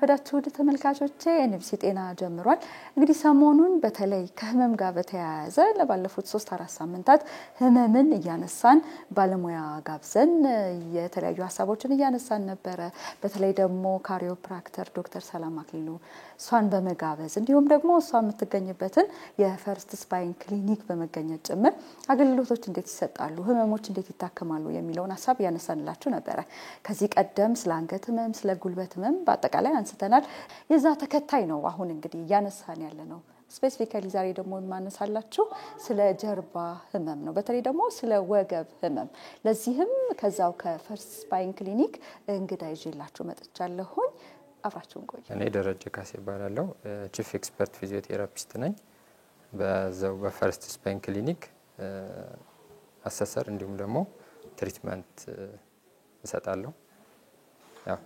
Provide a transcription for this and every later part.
ወዳችሁ ወደ ተመልካቾቼ ንብሲ ጤና ጀምሯል እንግዲህ ሰሞኑን በተለይ ከህመም ጋር በተያያዘ ለባለፉት 3-4 ሳምንታት ህመምን እያነሳን ባለሙያ ጋብዘን የተለያዩ ሐሳቦችን እያነሳን ነበር በተለይ ደግሞ ካሪዮፕራክተር ዶክተር ሰላም አክሊሉ ሷን በመጋበዝ እንዲሁም ደግሞ ሷ የምትገኝበትን የፈርስት ስፓይን ክሊኒክ በመገኘት ጭምር አገልግሎቶች እንዴት ይሰጣሉ ህመሞች እንዴት ይታከማሉ የሚለውን ሐሳብ ያነሳንላችሁ ነበር ከዚህ ቀደም ስለ አንገት ህመም ስለ ጉልበት ህመም በአጠቃላይ አንስተናል የዛ ተከታይ ነው አሁን እንግዲህ ያነሳን ያለ ነው ስፔሲፊካሊ ዛሬ ደግሞ ማነሳላችሁ ስለ ጀርባ ህመም ነው በተለይ ደግሞ ስለ ወገብ ህመም ለዚህም ከዛው ከፈርስት ስፓይን ክሊኒክ እንግዳ ይዤላችሁ መጥቻለሁ አብራችሁን ቆዩ እኔ ደረጀ ካሴ ባላለው ቺፍ ኤክስፐርት ፊዚዮቴራፒስት ነኝ በዛው በፈርስት ስፓይን ክሊኒክ አሰሰር እንዲሁም ደግሞ ትሪትመንት እሰጣለሁ ያው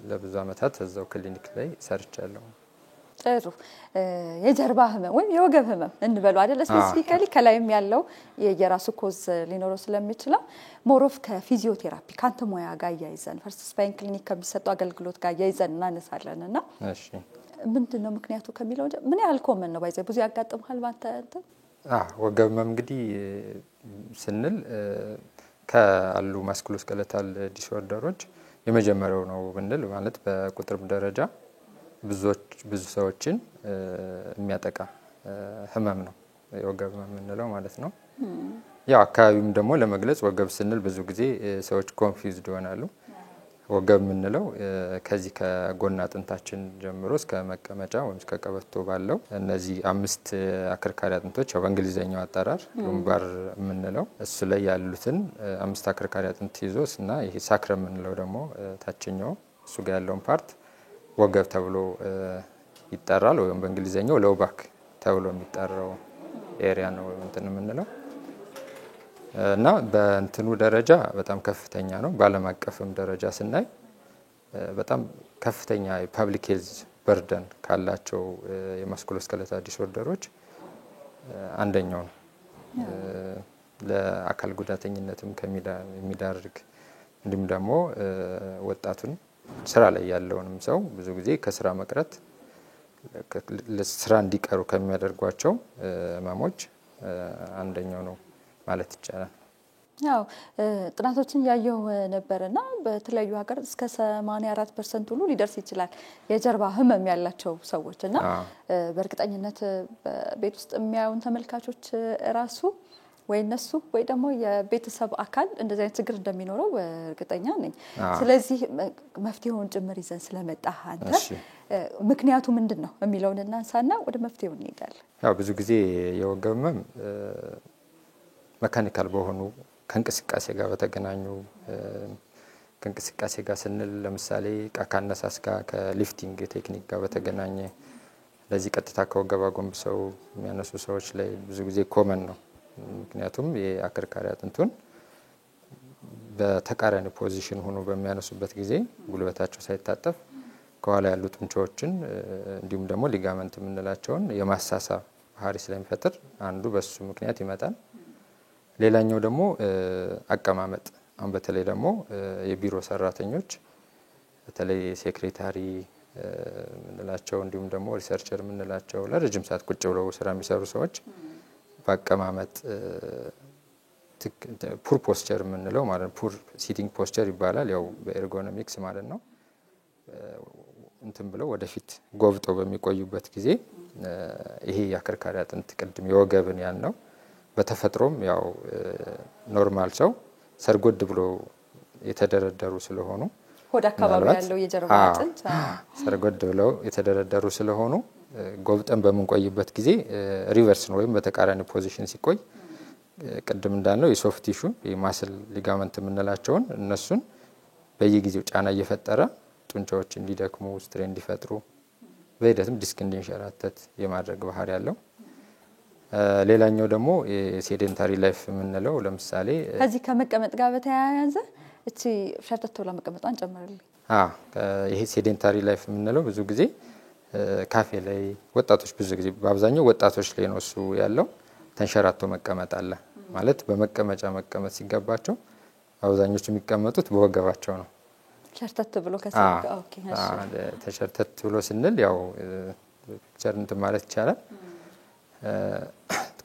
ለብዙ አመታት እዛው ክሊኒክ ላይ ሰርቻለሁ ጥሩ የጀርባ ህመም ወይ የወገብ ህመም እንበሉ አይደል ስፔሲፊካሊ ከላይም ያለው የራሱ ኮዝ ሊኖረው ስለሚችል ሞሮፍ ከፊዚዮቴራፒ ካንተ ሙያ ጋር ያይዘን ፈርስት ስፓይን ክሊኒክ ከሚሰጠው አገልግሎት ጋር ያይዘን እናነሳለንና እሺ ምንድነው ምክንያቱ ከሚለው ምን ያህል ኮመን ነው ባይዘ ብዙ ያጋጥማል ባንተ ወገብ ህመም እንግዲህ ስንል ከአሉ ማስኩሎስኬለታል ዲስኦርደሮች የመጀመሪያው ነው ብንል ማለት በቁጥር ደረጃ ብዙ ሰዎችን የሚያጠቃ ህመም ነው የወገብ ህመም እንለው ማለት ነው ያው አካባቢም ደግሞ ለመግለጽ ወገብ ስንል ብዙ ጊዜ ሰዎች ኮንፊውዝድ ሆናሉ ወገብ ምንለው ከዚህ ከጎና አጥንታችን ጀምሮ እስከ መቀመጫ ወይም እስከ ቀበቶ ባለው እነዚህ 5 አከርካሪ አጥንቶች በእንግሊዘኛው አጠራር ሉምባር ምንለው እሱ ላይ ያሉትን 5 አከርካሪ አጥንት ይዞስና ይሄ ሳክረም ምንለው ደግሞ ታችኛው እሱ ጋር ያለውን ፓርት ወገብ ተብሎ ይጣራል ወይም በእንግሊዘኛው ሎባክ ተብሎ የሚጣራው ኤሪያ ነው እንትን ምንለው እና በእንትኑ ደረጃ በጣም ከፍተኛ ነው ባለም አቀፍም ደረጃ ስናይ በጣም ከፍተኛ የፐብሊክ ሄልዝ በርደን ካላቸው የማስኩሎስኬለታል ዲስኦርደሮች አንደኛው ነው ለአካል ጉዳተኝነትም ከሚዳርግ እንዲሁም ደግሞ ወጣቱን ስራ ላይ ያለውንም ሰው ብዙ ጊዜ ከስራ መቅረት ለስራ እንዲቀሩ ከሚያደርጓቸው ህመሞች አንደኛው ነው ማለት ይቻላል ያው ጥናቶችን ያየው ነበርና በተለያዩ ሀገር እስከ 84% ሁሉ ሊደርስ ይችላል የጀርባ ህመም ያላቸው ሰዎችና በእርግጠኝነት በቤት ውስጥ የሚያዩን ተመልካቾች ራሱ ወይ እነሱ ወይ ደግሞ የቤተሰብ አካል እንደዚህ አይነት ችግር እንደሚኖረው እርግጠኛ ነኝ ስለዚህ መፍትሄውን ጭምር ይዘን ስለመጣ አንተ ምክንያቱ ምንድነው የሚለውን እናንሳና ወደ መፍትሄው እንሄዳለን ያው ብዙ ጊዜ የወገብ ህመም መካኒካል በሆኑ ከንቅስቃሴ ጋር በተገናኙ ከንቅስቃሴ ጋር ስንል ለምሳሌ ካካነሳስ ጋር ከሊፍቲንግ ቴክኒክ ጋር በተገናኘ ለዚህ ቀጥታ ከወገብ አጎንብሰው የሚያነሱ ሰዎች ላይ ብዙ ጊዜ ኮመን ነው ምክንያቱም የአከርካሪ አጥንቱን በተቃራኒ ፖዚሽን ሆኖ በሚያነሱበት ጊዜ ጉልበታቸው ሳይታጠፍ ከኋላ ያሉ ጡንቻዎችን እንዲሁም ደግሞ ሊጋመንት ምንላቸውን የማሳሳብ ባህሪ ስለሚፈጥር አንዱ በሱ ምክንያት ይመጣል ሌላኛው ደግሞ አቀማመጥ አሁን በተለይ ደግሞ የቢሮ ሰራተኞች በተለይ ሴክሬታሪ ምንላቸው እንዲሁም ደግሞ ሪሰርቸር ምንላቸው ለረጅም ሰዓት ቁጭ ብለው ስራ የሚሰሩ ሰዎች በአቀማመጥ ፑር ፖስቸር ምንለው ማለት ፑር ሲቲንግ ፖስቸር ይባላል ያው በኤርጎኖሚክስ ማለት ነው እንትን ብለው ወደፊት ጎብጠው በሚቆዩበት ጊዜ ይሄ ያከርካሪ አጥንት ቅድም የወገብን ያልነው በተፈጥሮም ያው ኖርማል ሰው ሰርጎድ ብሎ የተደረደሩ ስለሆኑ ሆድ አካባቢ ያለው የጀርባ አጥንት ሰርጎድ ብለው የተደረደሩ ስለሆኑ ጎብጠን በመንቆይበት ጊዜ ሪቨርስ ነው ወይም በተቃራኒ ፖዚሽን ሲቆይ ቅድም እንዳልነው የሶፍት ቲሹ የማስል ሊጋመንት ምንላቸውን እነሱን በየጊዜው ጫና እየፈጠረ ጡንቻዎች እንዲደክሙ ስትሬን እንዲፈጥሩ በሂደትም ዲስክ እንዲንሸራተት የማድረግ ባህሪ ያለው ሌላኛው ደግሞ የሴዴንታሪ ላይፍ ምንለው ለምሳሌ ከዚህ ከመቀመጥ ጋር በተያያዘ እቺ ሸርተት ብላ መቀመጣን ጨምርልኝ ይሄ ሴዴንታሪ ላይፍ ምንለው ብዙ ጊዜ ካፌ ላይ ወጣቶች ብዙ ጊዜ በአብዛኛው ወጣቶች ላይ ነው እሱ ያለው ተንሸራቶ መቀመጥ አለ ማለት በመቀመጫ መቀመጥ ሲገባቸው አብዛኞቹ የሚቀመጡት በወገባቸው ነው ሸርተት ብሎ ከሰጋ ኦኬ እሺ ተሸርተት ብሎ ስንል ያው ቸርንት ማለት ይቻላል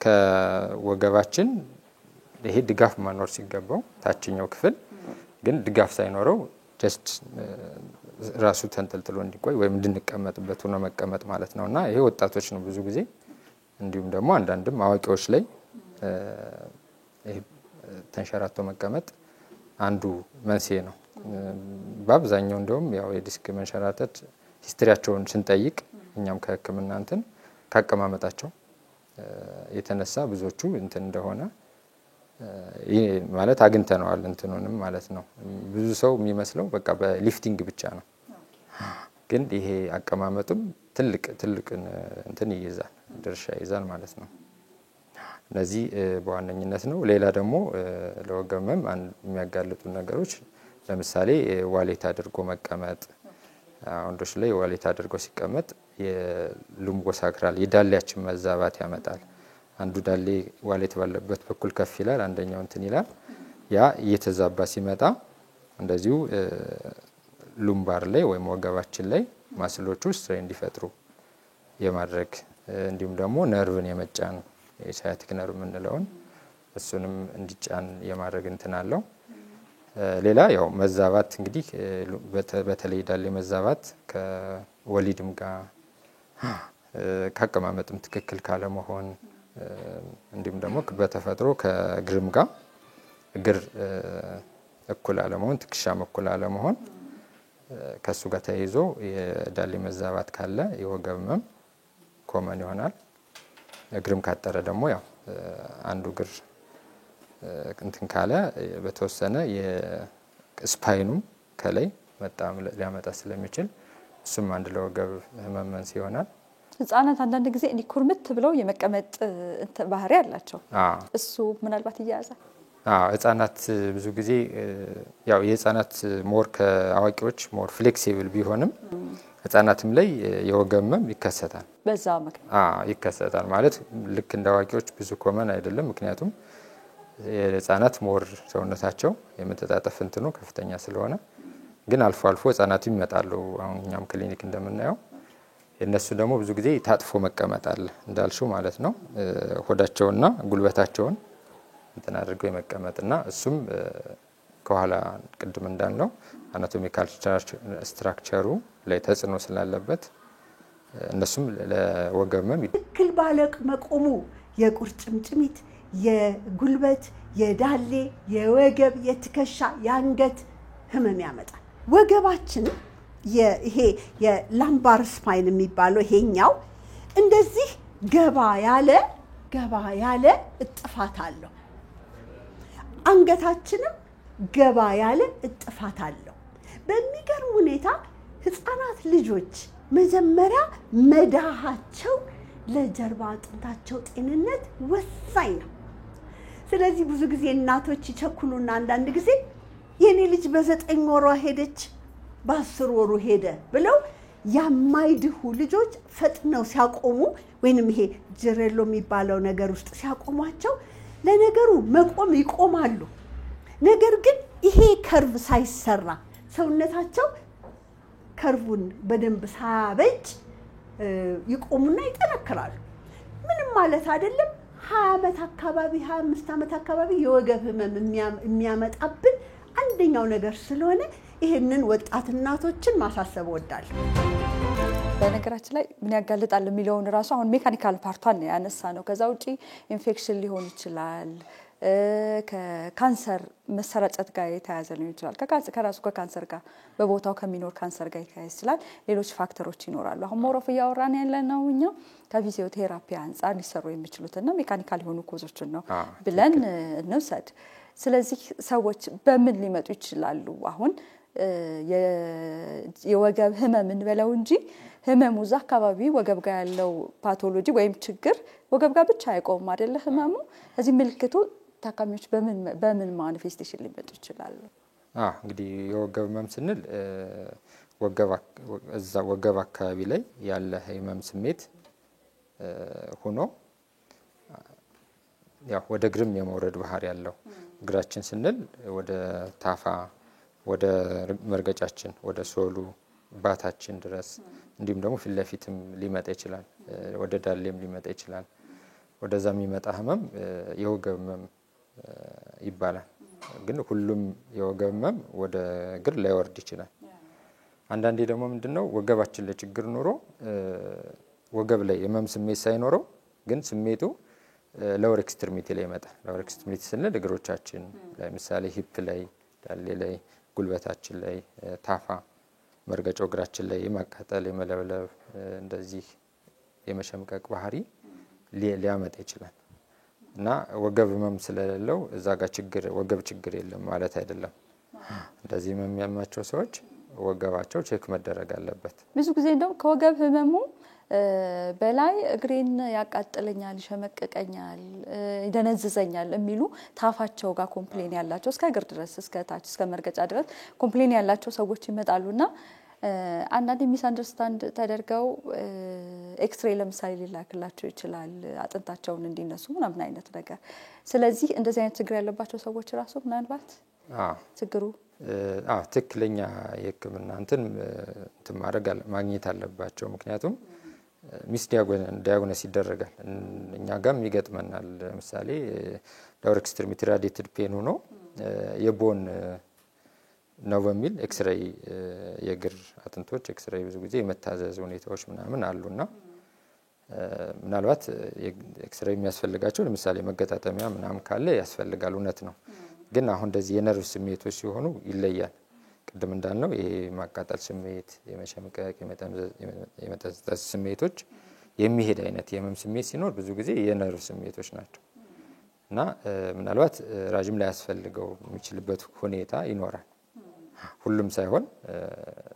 ከወገባችን ይሄ ድጋፍ ማኖር ሲገባው ታችኛው ክፍል ግን ድጋፍ ሳይኖረው ጀስት ራሱ ተንጠልጥሎ እንዲቆይ ወይም እንድንቀመጥበት ሆኖ መቀመጥ ማለት ነውና ይሄ ወጣቶች ነው ብዙ ጊዜ እንዲሁም ደግሞ አንዳንድም አዋቂዎች ላይ ይሄ ተንሸራቶ መቀመጥ አንዱ መንስኤ ነው በአብዛኛው እንደውም ያው የዲስክ መንሸራተት ሂስትሪያቸውን ስንጠይቅ እኛም ከህክምና እንትን ካቀማመጣቸው የተነሳ ብዙዎቹ እንትን እንደሆነ ይሄ ማለት አግኝተነዋል እንትኑንም ማለት ነው ብዙ ሰው የሚመስለው በቃ በሊፍቲንግ ብቻ ነው ግን ይሄ አቀማመጡም ትልቅ እንትን ይይዛል ድርሻ ይይዛል ማለት ነው ለዚህ በዋነኝነት ነው ሌላ ደግሞ ለወገመም የሚያጋልጡ ነገሮች ለምሳሌ ዋሌት አድርጎ መቀመጥ ወንዶች ላይ ዋሌት አድርጎ ሲቀመጥ የሉምቦ ሳክራል የዳሌያችን መዛባት ያመጣል አንዱ ዳሌ ዋሌት ባለበት በኩል ከፍ ይላል አንደኛው እንትን ይላል ያ እየተዛባ ሲመጣ እንደዚሁ ሉምባር ላይ ወይም ወገባችን ላይ ማስሎቹ ስትሬን እንዲፈጥሩ የማድረግ እንዲሁም ደግሞ ነርቭን የመጫን የሳያቲክ ነርቭ ምንለውን እሱንም እንዲጫን የማድረግ እንትን አለው ሌላ ያው መዛባት እንግዲህ በተለይ ዳሌ መዛባት ከወሊድም ጋር ካቀማመጥም ትክክል ካለ መሆን እንዲሁም ደግሞ በተፈጥሮ ከግርም ጋር እግር እኩል አለመሆን ትክሻም እኩል አለመሆን ከሱ ጋር ተያይዞ የዳሌ መዛባት ካለ የወገብ ህመም ኮመን ይሆናል እግርም ካጠረ ደግሞ ያው አንዱ እግር እንትን ካለ በተወሰነ የስፓይኑም ከላይ በጣም ሊያመጣ ስለሚችል እሱም አንድ ለወገብ ህመም መንስኤ ይሆናል ህፃናት አንዳንድ ጊዜ ሊኩርምት ብለው የመቀመጥ ባህሪ አላቸው እሱ ምናልባት ይያዛል ህፃናት ብዙ ጊዜ ያው የህፃናት ሞር ከአዋቂዎች ሞር ፍሌክሲብል ቢሆንም ህፃናትም ላይ የወገብ ህመም ይከሰታል በዛው ይከሰታል ማለት ልክ እንደ አዋቂዎች ብዙ ኮመን አይደለም ምክንያቱም የህፃናት ሞር ሰውነታቸው የመተጣጠፍ እንትኑ ከፍተኛ ስለሆነ ግን አልፎ አልፎ ህፃናት ይመጣሉ አሁን እኛም ክሊኒክ እንደምናየው የነሱ ደግሞ ብዙ ጊዜ ታጥፎ መቀመጣል እንዳልሽው ማለት ነው ሆዳቸውና ጉልበታቸውን እንትን አድርገው የመቀመጥና እሱም ከኋላ ቅድም እንዳልነው አናቶሚካል ስትራክቸሩ ላይ ተጽዕኖ ስላለበት እነሱም ለወገብ ህመም ትክክል ባለቅ መቆሙ የቁርጭምጭሚት የጉልበት የዳሌ የወገብ የትከሻ የአንገት ህመም ያመጣል ወገባችን ይሄ የላምባር ስፓይን የሚባለው ይሄኛው እንደዚህ ገባ ያለ እጥፋት አለው አንገታችንም ገባ ያለ እጥፋት አለው በሚገርም ሁኔታ ህፃናት ልጆች መጀመሪያ መዳሃቸው ለጀርባ አጥንታቸው ጤንነት ወሳኝ ነው ስለዚህ ብዙ ጊዜ እናቶች ይቸኩሉና አንዳንድ ጊዜ የኔ ልጅ በ9 ወሯ ሄደች በ10 ወሩ ሄደ ብለው ያማይድሁ ልጆች ፈጥነው ሲያቆሙ ወይንም ይሄ ጀሬሎ የሚባለው ነገር ውስጥ ሲያቆሟቸው ለነገሩ መቆም ይቆማሉ ነገር ግን ይሄ ከርቭ ሳይሰራ ሰውነታቸው ከርቡን በደንብ ሳያበጅ ይቆሙና ይጠነክራሉ ምንም ማለት አይደለም 20 ዓመት አካባቢ 25 ዓመት አካባቢ የወገብ ህመም የሚያመጣብን አንደኛው ነገር ስለሆነ ይሄንን ወጣት እናቶችን ማሳሰብ ወዳለሁ በነገራችን ላይ ምን ያጋልጣል የሚለውን ራሱ አሁን ሜካኒካል ፓርቷን ያነሳ ነው ከዛ ውጪ ኢንፌክሽን ሊሆን ይችላል ከካንሰር መሰራጨት ጋር የተያያዘ ሊሆን ይችላል ከራሱ ከካንሰር ጋር በቦታው ከሚኖር ካንሰር ጋር የተያያዘ ይችላል ሌሎች ፋክተሮች ይኖራሉ አሁን ሞሮፍ ያወራን ያለነው እኛ ከፊዚዮቴራፒ አንፃር ሊሰሩ የሚችሉትና ሜካኒካል የሆኑ ኮዞችን ነው ብለን እንውሰድ ስለዚህ ሰዎች በምን ሊመጡ ይችላሉ አሁን የወገብ ህመም እንበለው እንጂ ህመሙ ዛ አካባቢ ወገብ ጋር ያለው ፓቶሎጂ ወይም ችግር ወገብ ጋር ብቻ አይቆምም አይደለ ህመሙ እዚህ ምልክቱ ታካሚዎች በምን ማኒፌስቴሽን ሊመጡ ይችላሉ እንግዲህ የወገብ ህመም ስንል ወገብ አካባቢ ላይ ያለ ህመም ስሜት ሆኖ ያው ወደ ግርም የመውረድ ባህሪ ያለው እግራችን ስንል ወደ ታፋ ወደ መርገጫችን ወደ ሶሉ ባታችን ድረስ እንዲሁም ደግሞ ፊት ለፊትም ሊመጣ ይችላል ወደ ዳሌም ሊመጣ ይችላል ወደዛ የሚመጣ ህመም የወገብ ህመም ይባላል ግን ሁሉም የወገብ ህመም ወደ እግር ላይወርድ ይችላል አንዳንዴ ደግሞ ምንድነው ወገባችን ላይ ችግር ኖሮ ወገብ ላይ ህመም ስሜት ሳይኖረው ግን ስሜቱ ሎወር ኤክስትሪሚቲ ላይ ይመጣል ሎወር ኤክስትሪሚቲ ስንል እግሮቻችን ለምሳሌ ሂፕ ላይ ዳሌ ላይ ጉልበታችን ላይ ታፋ መርገጫው እግራችን ላይ የማቃጠል የመለብለብ እንደዚህ የመሸምቀቅ ባህሪ ሊያመጣ ይችላል እና ወገብ ህመም ስለሌለው እዛ ጋር ችግር ወገብ ችግር የለም ማለት አይደለም እንደዚህ ህመም ያማቸው ሰዎች ወገባቸው ቼክ መደረግ አለበት ብዙ ጊዜ እንደው ከወገብ ህመሙ በላይ እግሬን ያቃጥለኛል ይሸመቀቀኛል ይደነዝዘኛል የሚሉ ታፋቸው ጋር ኮምፕሌን ያላቸው እስከ እግር ድረስ እስከ ታች እስከ መርገጫ ድረስ ኮምፕሌን ያላቸው ሰዎች ይመጣሉና አንዳንድ ሚስ አንደርስታንድ ተደርገው ኤክስሬይ ለምሳሌ ሊላክላቸው ይችላል አጥንታቸውን እንዲነሱ ምናምን አይነት ነገር ስለዚህ እንደዚህ አይነት ችግር ያለባቸው ሰዎች ራሱ ምናልባት ችግሩ ትክክለኛ የህክምና እንትን ማግኘት አለባቸው ምክንያቱም ሚስ ዲያግኖስ ይደረጋል እኛ ጋርም ይገጥመናል ለምሳሌ ሎወር ኤክስትሪሚቲ ራዲየትድ ፔን ሆኖ የቦን ነው በሚል ኤክስሬይ የእግር አጥንቶች ኤክስሬይ ብዙ ጊዜ የመታዘዝ ሁኔታዎች ምናምን አሉና ምናልባት ኤክስሬይ የሚያስፈልጋቸው ለምሳሌ መገጣጠሚያ ምናምን ካለ ያስፈልጋል እውነት ነው ግን አሁን እንደዚህ የነርቭ ስሜቶች ሲሆኑ ይለያል ቅድም እንዳልነው ይሄ ማቃጠል ስሜት የመሸምቀቅ የመጠዝጠዝ ስሜቶች የሚሄድ አይነት የህመም ስሜት ሲኖር ብዙ ጊዜ የነርቭ ስሜቶች ናቸው እና ምናልባት ራጅም ላይ ያስፈልገው የሚችልበት ሁኔታ ይኖራል ሁሉም ሳይሆን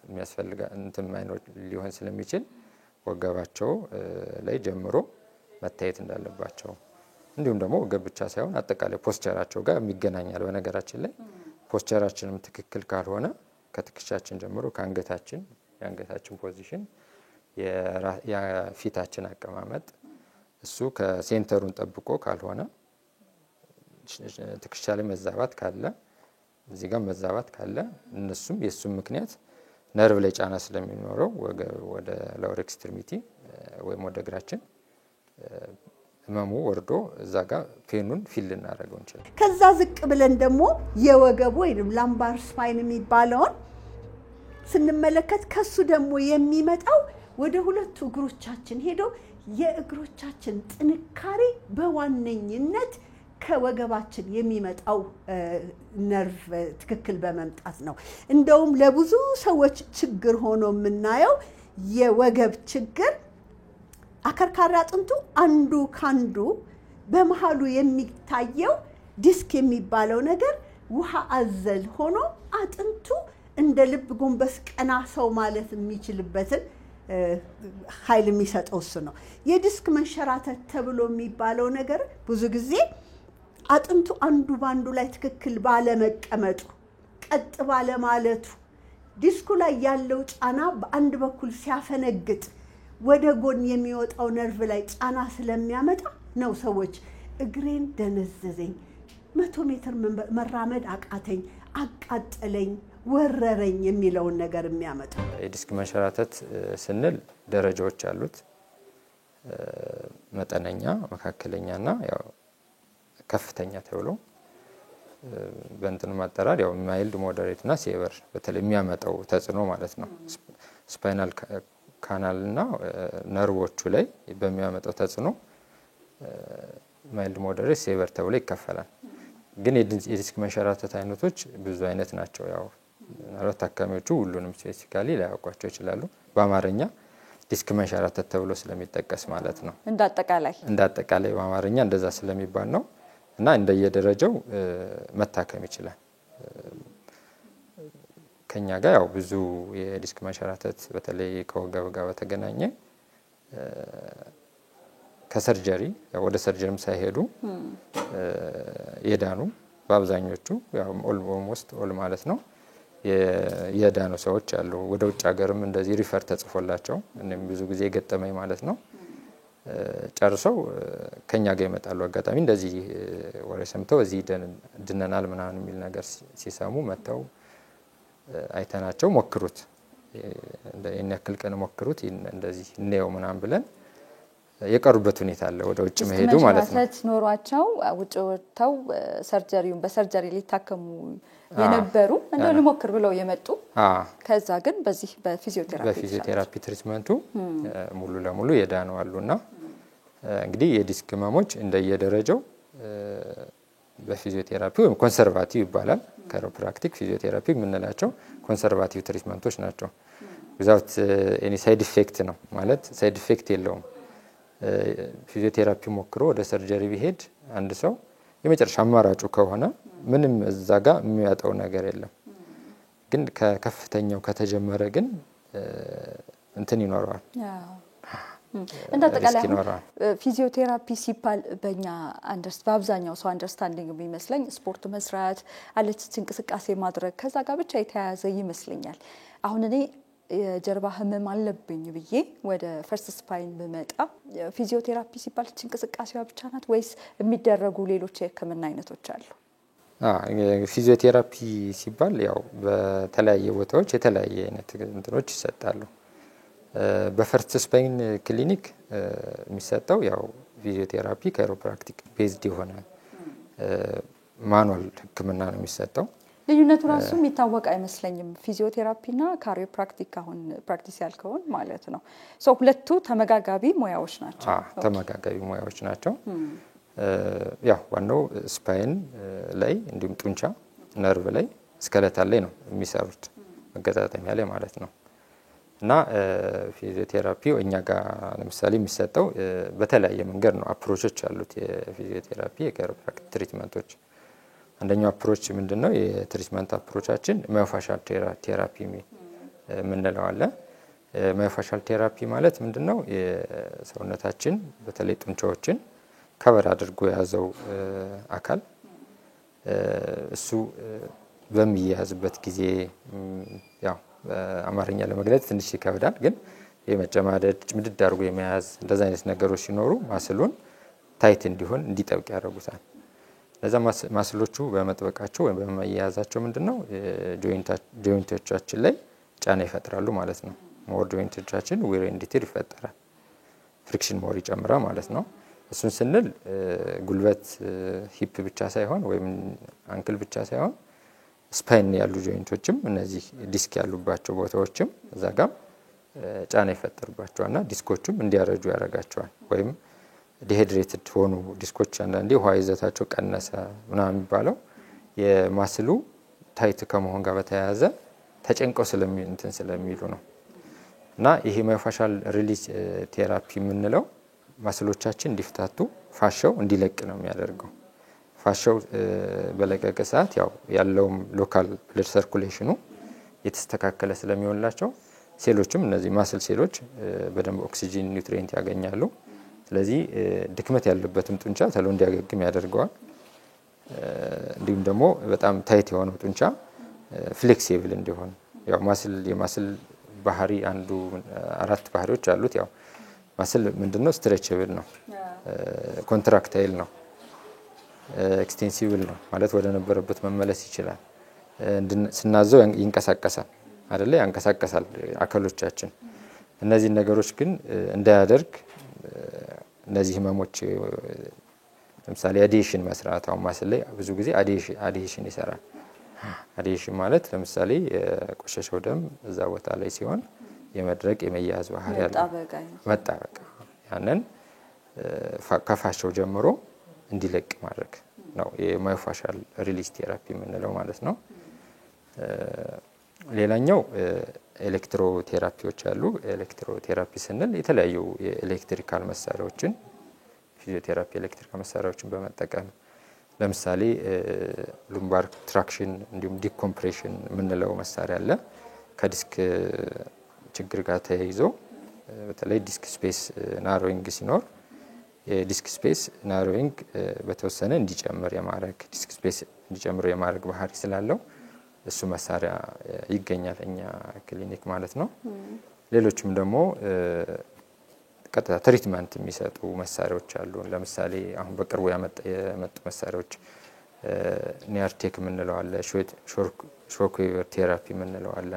የሚያስፈልጋ እንትን ማይኖር ሊሆን ስለሚችል ወገባቸው ላይ ጀምሮ መታየት እንዳለባቸው እንዲሁም ደግሞ ወገብ ብቻ ሳይሆን አጠቃላይ ፖስቸራቸው ጋር የሚገናኛል በነገራችን ላይ ፖስቸራችንም ትክክል ካልሆነ ከትክሻችን ጀምሮ ከአንገታችን የአንገታችን ፖዚሽን የፊታችን አቀማመጥ እሱ ከሴንተሩን ጠብቆ ካልሆነ ትክሻ ላይ መዛባት ካለ እዚህ ጋር መዛባት ካለ እነሱም የሱም ምክንያት ነርቭ ላይ ጫና ስለሚኖረው ወደ ሎወር ኤክስትሪሚቲ ወይም ወደ እግራችን ህመሙ ወርዶ እዛ ጋር ፔኑን ፊል እናደርገው እንችላለን ከዛ ዝቅ ብለን ደግሞ የወገብ ወይንም ላምባር ስፓይን የሚባለውን ስንመለከት ከሱ ደግሞ የሚመጣው ወደ ሁለቱ እግሮቻችን ሄዶ የእግሮቻችን ጥንካሬ በዋነኝነት ከወገባችን የሚመጣው ነርቭ ትክክል በመምጣት ነው እንደውም ለብዙ ሰዎች ችግር ሆኖ የምናየው የወገብ ችግር አከርካሪ አጥንቱ አንዱ ካንዱ በመሃሉ የሚታየው ዲስክ የሚባለው ነገር ውሃ አዘል ሆኖ አጥንቱ እንደ ልብ ጎንበስ ቀና ሰው ማለት የሚችልበትን ኃይል የሚሰጠው እሱ ነው የዲስክ መንሸራተት ተብሎ የሚባለው ነገር ብዙ ጊዜ አጥንቱ አንዱ ባንዱ ላይ ትክክል ባለ መቀመጡ ቀጥ ባለ ማለቱ ዲስኩ ላይ ያለው ጫና በአንድ በኩል ሲያፈነግጥ ወደ ጎን የሚወጣው ነርቭ ላይ ጫና ስለሚያመጣ ነው ሰዎች እግሬን ደነዘዘኝ 100 ሜትር መራመድ አቃተኝ አቃጠለኝ ወረረኝ የሚለውን ነገር የሚያመጣ የዲስክ መንሸራተት ስንል ደረጃዎች አሉት መጠነኛ መካከለኛና ያው ከፍተኛ ተብሎ በእንትን ማጠራር ያው ማይልድ ሞደሬት እና ሴቨር በተለይ የሚያመጣው ተጽዕኖ ማለት ነው ስፓይናል ካናልና ነርቮቹ ላይ በሚያመጣው ተጽዕኖ ማይልድ ሞደሬት ሴቨር ተብሎ ይከፈላል ግን የዲስክ መንሸራተት አይነቶች ብዙ አይነት ናቸው ያው ማለት ታካሚዎቹ ሁሉንም ስፔሲፊካሊ ላያውቋቸው ይችላሉ በአማርኛ ዲስክ መንሸራተት ተብሎ ስለሚጠቀስ ማለት ነው እንዳጠቃላይ በአማርኛ እንደዛ ስለሚባል ነው እና እንደየደረጃው መታከም ይችላል ከኛ ጋር ያው ብዙ የዲስክ መንሸራተት በተለይ ከወገብ ጋር በተገናኘ ከሰርጀሪ ያው ወደ ሰርጀሪም ሳይሄዱ የዳኑ በአብዛኞቹ ያው ኦልሞስት ኦል ማለት ነው የዳኑ ሰዎች አሉ ወደ ውጭ ሀገርም እንደዚህ ሪፈር ተጽፎላቸው እኔም ብዙ ጊዜ ገጠመኝ ማለት ነው ጨርሰው ከኛ ጋር ይመጣሉ አጋጣሚ እንደዚህ ወሬ ሰምተው እዚህ ድነናል ምናምን የሚል ነገር ሲሰሙ መተው አይተናቸው ሞክሩት እንደ ያክል ቀን ሞክሩት እንደዚህ ነው ምናምን ብለን የቀሩበት ሁኔታ አለ ወደ ውጭ መሄዱ ማለት ነው ኖሯቸው ውጭ ወጥተው ሰርጀሪውን በሰርጀሪ ሊታከሙ የነበሩ እንደው ሊሞክር ብለው የመጡ ከዛ ግን በዚህ በፊዚዮቴራፒ ትሪትመንቱ ሙሉ ለሙሉ የዳኑ አሉና እንግዲህ የዲስክ ህመሞች እንደየደረጃው በፊዚዮቴራፒ ወይም ኮንሰርቫቲቭ ይባላል ካይሮፕራክቲክ ፊዚዮቴራፒ የምንላቸው ኮንሰርቫቲቭ ትሪትመንቶች ናቸው without any side effect ነው ማለት ሳይድ ኢፌክት የለውም ፊዚዮቴራፒ ሞክሮ ወደ ሰርጀሪ ቢሄድ አንድ ሰው የመጨረሻ አማራጩ ከሆነ ምንም እዛ ጋር የሚያጣው ነገር የለም ግን ከከፍተኛው ከተጀመረ ግን እንትን ይኖራል እንደተቀላቀለ ፊዚዮቴራፒ ሲባል በእኛ በአብዛኛው ሰው አንደርስታንዲንግ የሚመስለኝ ስፖርት መስራት አለች እንቅስቃሴ ማድረግ ከዛ ጋር ብቻ የተያያዘ ይመስለኛል አሁን እኔ የጀርባ ህመም አለብኝ ብዬ ወደ ፈርስት ስፓይን በመጣ ፊዚዮቴራፒ ሲባል እንቅስቃሴዋ ብቻ ናት ወይስ የሚደረጉ ሌሎች የህክምና አይነቶች አሉ ፊዚዮቴራፒ ሲባል ያው በተለያየ ቦታዎች የተለያየ አይነት እንትኖች ይሰጣሉ በፈርስት ስፓይን ክሊኒክ የሚሰጠው ያው ፊዚዮቴራፒ ካይሮፕራክቲክ ቤዝድ የሆነ ማኑዋል ህክምና ነው የሚሰጠው ልዩነቱ ራሱ የሚታወቅ አይመስለኝም ፊዚዮቴራፒና ካይሮፕራክቲክ አሁን ፕራክቲስ ያልከውን ማለት ነው ሶ ሁለቱ ተመጋጋቢ ሙያዎች ናቸው ተመጋጋቢ ሙያዎች ናቸው ያው ዋናው ስፓይን ላይ እንዲሁም ጡንቻ ነርቭ ላይ ስኬለታል ላይ ነው የሚሰሩት መገጣጠሚያ ላይ ማለት ነው እና ፊዚዮቴራፒ እኛ ጋር ለምሳሌ የሚሰጠው በተለያየ መንገድ ነው አፕሮቾች አሉት የፊዚዮቴራፒ የካይሮፕራክቲክ ትሪትመንቶች አንደኛው አፕሮች ምንድነው የትሪትመንት አፕሮቻችን ማዮፋሻል ቴራፒ ምንለው አለ ማዮፋሻል ቴራፒ ማለት ምንድነው የሰውነታችን በተለይ ጡንቻዎችን ከበር አድርጎ ያዘው አካል እሱ በሚያዝበት ጊዜ ያው አማርኛ ለመግለጽ ትንሽ ይከብዳል ግን የመጨማደድ ምድድ አድርጎ የመያዝ እንደዛ አይነት ነገሮች ሲኖሩ ማስሉን ታይት እንዲሆን እንዲጠብቅ ያደርጉታል ለዛ ማስሎቹ በመጥበቃቸው ወይም በመያያዛቸው ምንድነው ጆይንቶቻችን ላይ ጫና ይፈጥራሉ ማለት ነው ሞር ጆይንቶቻችን ዌር ኤንድ ቲር ይፈጠራል ፍሪክሽን ሞር ይጨምራል ማለት ነው እሱን ስንል ጉልበት ሂፕ ብቻ ሳይሆን ወይም አንክል ብቻ ሳይሆን ስፓይን ያሉ ጆይንቶችም እነዚህ ዲስክ ያሉባቸው ቦታዎችም እዛ ጋር ጫና ይፈጠርባቸዋልና ዲስኮቹም እንዲያረጁ ያረጋቸዋል ወይም ዲሃይድሬትድ ሆኑ ዲስኮች አንዳንዴ ውሃ ይዘታቸው ቀነሰ ምናምን የሚባለው የማስሉ ታይት ከመሆን ጋር በተያያዘ ተጨንቀው ስለሚሉ ነው እና ይሄ ማዮፋሻል ሪሊዝ ቴራፒ የምንለው ማስሎቻችን እንዲፍታቱ ፋሻው እንዲለቅ ነው የሚያደርገው ፋሻው በለቀቀ ሰዓት ያው ያለው ሎካል ብለድ ሰርኩሌሽኑ የተስተካከለ ስለሚሆንላቸው ሴሎችም እነዚህ ማስል ሴሎች በደንብ ኦክሲጅን ኒውትሪየንት ያገኛሉ ስለዚህ ድክመት ያለበትም ጡንቻ ተሎ እንዲያገግም ያደርገዋል እንዲሁም ደግሞ በጣም ታይት የሆነው ጡንቻ ፍሌክሲብል እንዲሆን ያው የማስል ባህሪ አንዱ አራት ባህሪዎች አሉት ያው ማስል ምንድነው ስትሬቸብል ነው ኮንትራክታይል ነው ኤክስቴንሲብል ነው ማለት ወደ ነበረበት መመለስ ይችላል ስናዘው ይንቀሳቀሳል አይደለ ያንቀሳቀሳል አካሎቻችን እነዚህ ነገሮች ግን እንዳያደርግ እነዚህ ህመሞች ለምሳሌ አዲሽን መስራት አሁን ማስል ላይ ብዙ ጊዜ አዲሽን ይሰራል አዲሽን ማለት ለምሳሌ ቆሸሸው ደም እዛ ቦታ ላይ ሲሆን የመድረቅ የመያዝ ባህሪ ያለው መጣበቅ ያንን ከፋሻው ጀምሮ እንዲለቅ ማድረግ ነው የማዮፋሻል ሪሊዝ ቴራፒ የምንለው ማለት ነው ሌላኛው ኤሌክትሮ ቴራፒዎች አሉ ኤሌክትሮ ቴራፒ ስንል የተለያዩ የኤሌክትሪካል መሳሪያዎችን ፊዚዮቴራፒ ኤሌክትሪካል መሳሪያዎችን በመጠቀም ለምሳሌ ሉምባር ትራክሽን እንዲሁም ዲኮምፕሬሽን የምንለው መሳሪያ አለ ከዲስክ ችግር ጋር ተያይዞ በተለይ ዲስክ ስፔስ ናሮዊንግ ሲኖር የዲስክ ስፔስ ናሮዊንግ በተወሰነ እንዲጨምር የማድረግ ዲስክ ስፔስ እንዲጨምር የማድረግ ባህሪ ስላለው እሱ መሳሪያ ይገኛል እኛ ክሊኒክ ማለት ነው ሌሎችም ደግሞ ቀጥታ ትሪትመንት የሚሰጡ መሳሪያዎች አሉ ለምሳሌ አሁን በቅርቡ የመጡ መሳሪያዎች ኒያርቴክ የምንለው አለ፣ ሾክ ዌቭ ቴራፒ የምንለው አለ።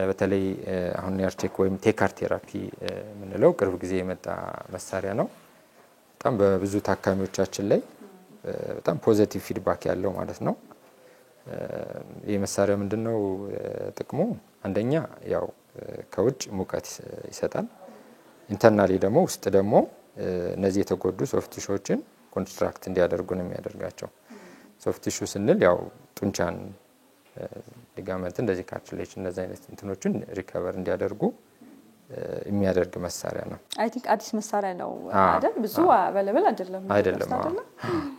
በተለይ አሁን ኒያርቴክ ወይም ቴካር ቴራፒ የምንለው ቅርብ ጊዜ የመጣ መሳሪያ ነው። በጣም በብዙ ታካሚዎቻችን ላይ በጣም ፖዚቲቭ ፊድባክ ያለው ማለት ነው። ይህ መሳሪያ ምንድነው ጥቅሙ? አንደኛ ያው ከውጭ ሙቀት ይሰጣል። ኢንተርናሊ ደግሞ ውስጥ ደግሞ እነዚህ የተጎዱ ሶፍት ቲሹዎችን ኮንስትራክት እንዲያደርጉ ነው የሚያደርጋቸው። ሶፍት ቲሹ ስንል ያው ጡንቻን፣ ሊጋመንት፣ እንደዚህ ካርትሌጅ እነዚህ አይነት እንትኖችን ሪከቨር እንዲያደርጉ የሚያደርግ መሳሪያ ነው። አይ ቲንክ አዲስ መሳሪያ ነው አይደል? ብዙ አቬለብል አይደለም።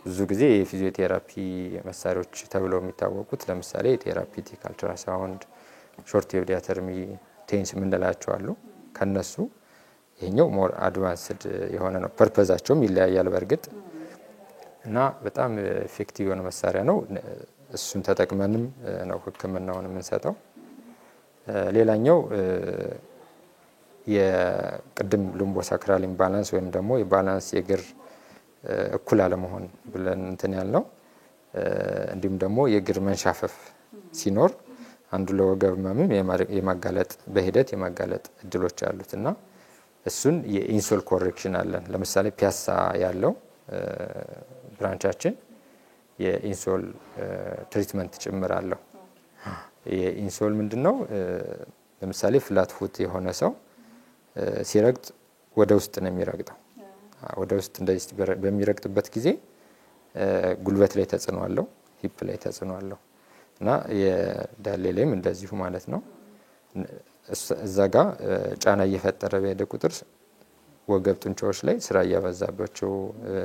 ብዙ ጊዜ የፊዚዮቴራፒ መሳሪያዎች ተብለው የሚታወቁት ለምሳሌ ቴራፒቲክ አልትራሳውንድ፣ ሾርት ዌቭ ዲያተርሚ፣ ቴንስ የምንላቸው አሉ። ከነሱ ይሄኛው ሞር አድቫንስድ የሆነ ነው። ፐርፐዛቸውም ይለያያል በእርግጥ እና በጣም ኢፌክቲቭ የሆነ መሳሪያ ነው። እሱን ተጠቅመንም ነው ህክምናውን የምንሰጠው። ሌላኛው የቅድም ሉምቦሳክራል ኢምባላንስ ወይም ደግሞ የባላንስ የእግር እኩል አለመሆን ብለን እንትን ያልነው፣ እንዲሁም ደግሞ የእግር መንሻፈፍ ሲኖር አንዱ ለወገብ ህመምም የማጋለጥ በሂደት የማጋለጥ እድሎች አሉትና እሱን የኢንሶል ኮሬክሽን አለን። ለምሳሌ ፒያሳ ያለው ብራንቻችን የኢንሶል ትሪትመንት ጭምር አለው። የኢንሶል ምንድነው? ለምሳሌ ፍላት ፉት የሆነ ሰው ሲረግጥ ወደ ውስጥ ነው የሚረግጠው። ወደ ውስጥ እንደዚህ በሚረግጥበት ጊዜ ጉልበት ላይ ተጽዕኖ አለው፣ ሂፕ ላይ ተጽዕኖ አለው እና የዳሌ ላይም እንደዚሁ ማለት ነው። እዛ ጋር ጫና እየፈጠረ በሄደ ቁጥር ወገብ ጡንቻዎች ላይ ስራ እያበዛባቸው